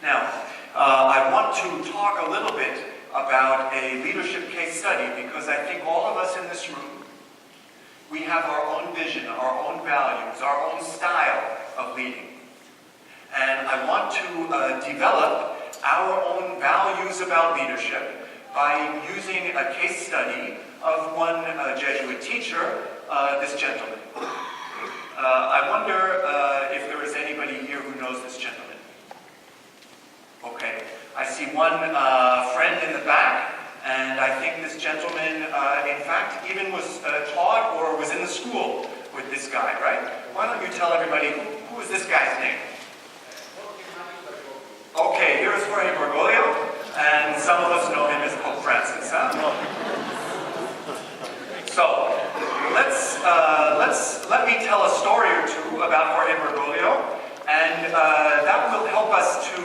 Now, I want to talk a little bit about a leadership case study because I think all of us in this room, we have our own vision, our own values, our own style of leading. And I want to develop our own values about leadership by using a case study of one Jesuit teacher, this gentleman. I wonder if there is anybody here who knows this gentleman. Okay, I see one friend in the back, and I think this gentleman, in fact, even was taught or was in the school with this guy, right? Why don't you tell everybody, who is this guy's name? Okay, here is Jorge Bergoglio, and some of us know him as Pope Francis, huh? So, let me tell a story or two about Jorge Bergoglio, and that will help us to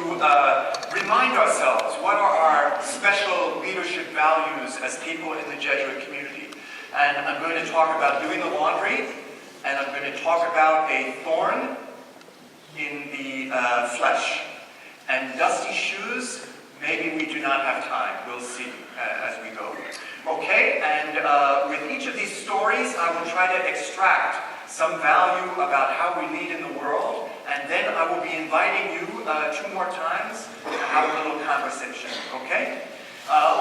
remind ourselves what are our special leadership values as people in the Jesuit community. And I'm going to talk about doing the laundry, and I'm going to talk about a thorn in the flesh. And dusty shoes, maybe we do not have time. We'll see as we go. Okay, and with each of these stories, I will try to extract some value about how we lead in the world, and then I will be inviting you 2 more times to have a little conversation, okay?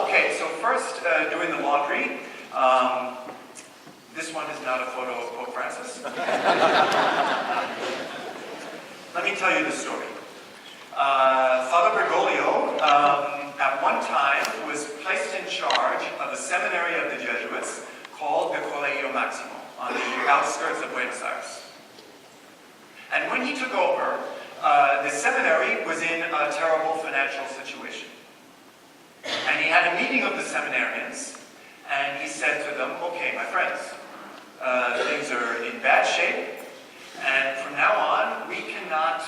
Okay, so first, doing the laundry. This one is not a photo of Pope Francis. Let me tell you the story. Father Bergoglio, at one time, was placed in charge of a seminary of the Jesuits called the Colegio Maximo on the outskirts of Buenos Aires. And when he took over, the seminary was in a terrible financial situation. And he had a meeting of the seminarians, and he said to them, okay, my friends, things are in bad shape, and from now on, we cannot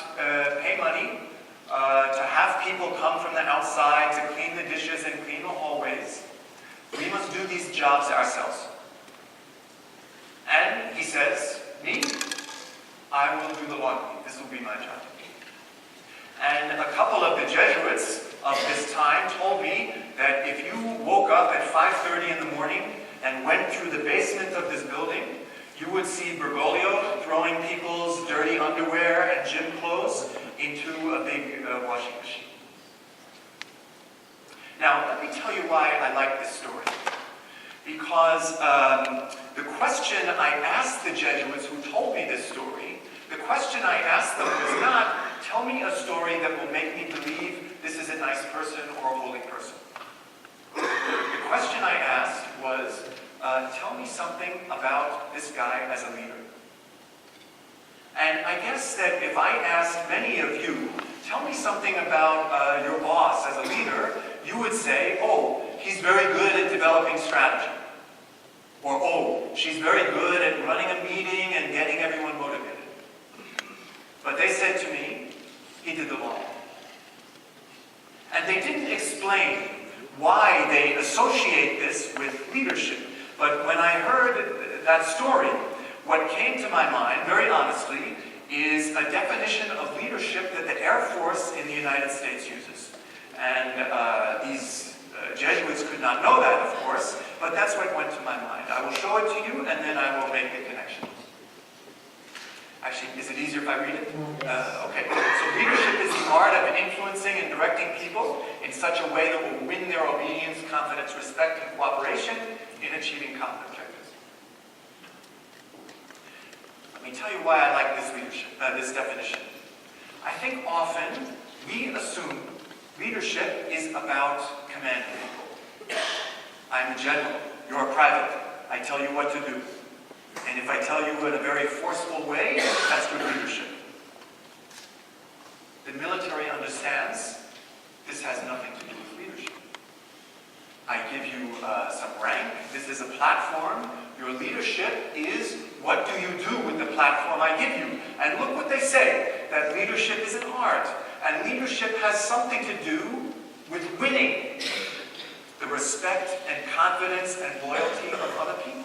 pay money to have people come from the outside to clean the dishes and clean the hallways. We must do these jobs ourselves. And he says, me, I will do the laundry. This will be my job. And a couple of the Jesuits of this time told me that if you woke up at 5:30 in the morning and went through the basement of this building, you would see Bergoglio throwing people's dirty underwear and gym clothes into a big washing machine. Now, let me tell you why I like this story. Because the question I asked the Jesuits who told me this story, the question I asked them was not, tell me a story that will make me believe this is a nice person or a holy person. The question I asked was, tell me something about this guy as a leader. And I guess that if I asked many of you, tell me something about your boss as a leader, you would say, oh, he's very good at developing strategy. Or, oh, she's very good at running a meeting and getting everyone motivated. But they said to me, he did the laundry. And they didn't explain why they associate this with leadership. But when I heard that story, what came to my mind, very honestly, is a definition of leadership that the Air Force in the United States uses. And these Jesuits could not know that, of course, but that's what went to my mind. I will show it to you, and then I will make the connection. Actually, is it easier if I read it? Okay. So leadership is the art of influencing and directing people in such a way that will win their obedience, confidence, respect, and cooperation in achieving common objectives. Let me tell you why I like this definition. I think often we assume leadership is about commanding people. I'm a general, you're a private, I tell you what to do. And if I tell you in a very forceful way, that's good leadership. The military understands this has nothing to do with leadership. I give you some rank, this is a platform. Your leadership is, what do you do with the platform I give you? And look what they say, that leadership is an art. And leadership has something to do with winning the respect and confidence and loyalty of other people.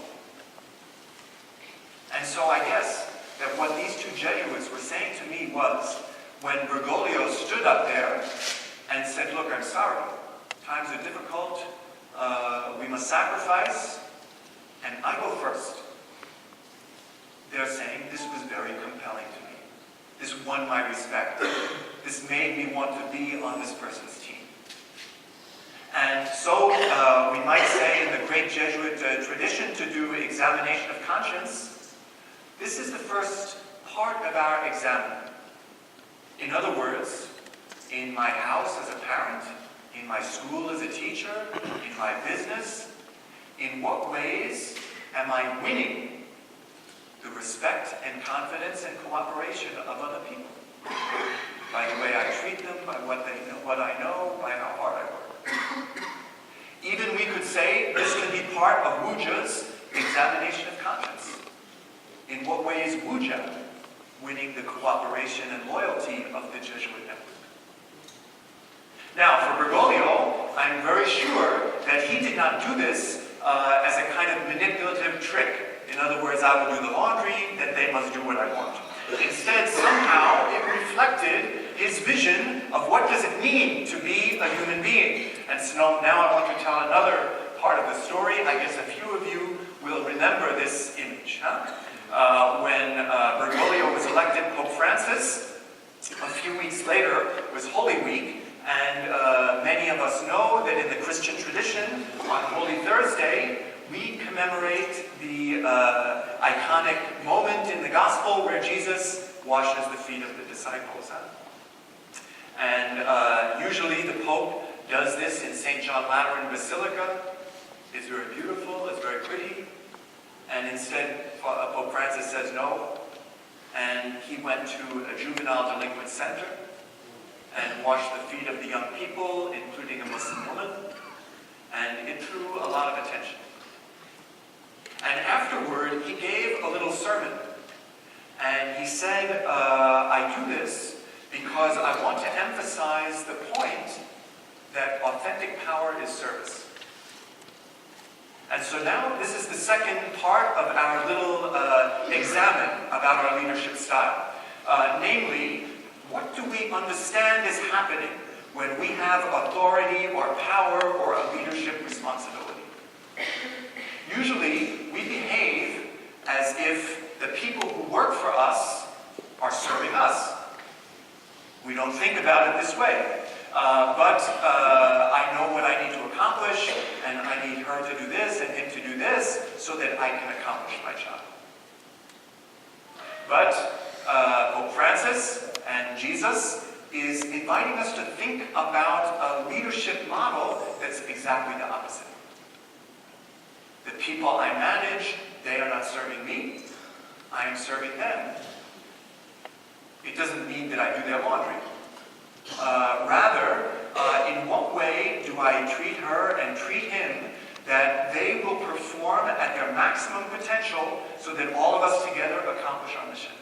And so I guess that what these two Jesuits were saying to me was, when Bergoglio stood up there look, I'm sorry. Times are difficult. We must sacrifice. And I go first. They're saying this was very compelling to me. This won my respect. This made me want to be on this person's team. And so we might say in the great Jesuit tradition to do examination of conscience, this is the first part of our examen. In other words, in my house as a parent, in my school as a teacher, in my business, in what ways am I winning the respect and confidence and cooperation of other people? By the way I treat them, by what I know, by how hard I work. Even we could say this can be part of Wuja's examination of conscience. In what way is Wuja winning the cooperation and loyalty of the Jesuit network? Now, for Bergoglio, I'm very sure that he did not do this as a kind of manipulative trick. In other words, I will do the laundry, then they must do what I want. Instead, somehow, it reflected his vision of what does it mean to be a human being. And so now I want to tell another part of the story. I guess a few of you will remember this image. When Bergoglio was elected Pope Francis, a few weeks later was Holy Week, and many of us know that in the Christian tradition, on Holy Thursday, we commemorate the iconic moment in the Gospel where Jesus washes the feet of the disciples. And usually the Pope does this in St. John Lateran Basilica. It's very beautiful, it's very pretty. And instead, Pope Francis says no. And he went to a juvenile delinquent center and washed the feet of the young people, including a Muslim woman. And it drew a lot of attention. And afterward, he gave a little sermon. And he said, I do this because I want to emphasize the point that authentic power is service. And so now this is the second part of our little examine about our leadership style. Namely, what do we understand is happening when we have authority or power or a leadership responsibility? Usually, we behave as if the people who work for us are serving us. We don't think about it this way. But I know what I need to accomplish, and I need her to do this and him to do this so that I can accomplish my job. But Pope Francis and Jesus is inviting us to think about a leadership model that's exactly the opposite. The people I manage, they are not serving me. I am serving them. It doesn't mean that I do their laundry. Rather, in what way do I treat her and treat him that they will perform at their maximum potential so that all of us together accomplish our mission?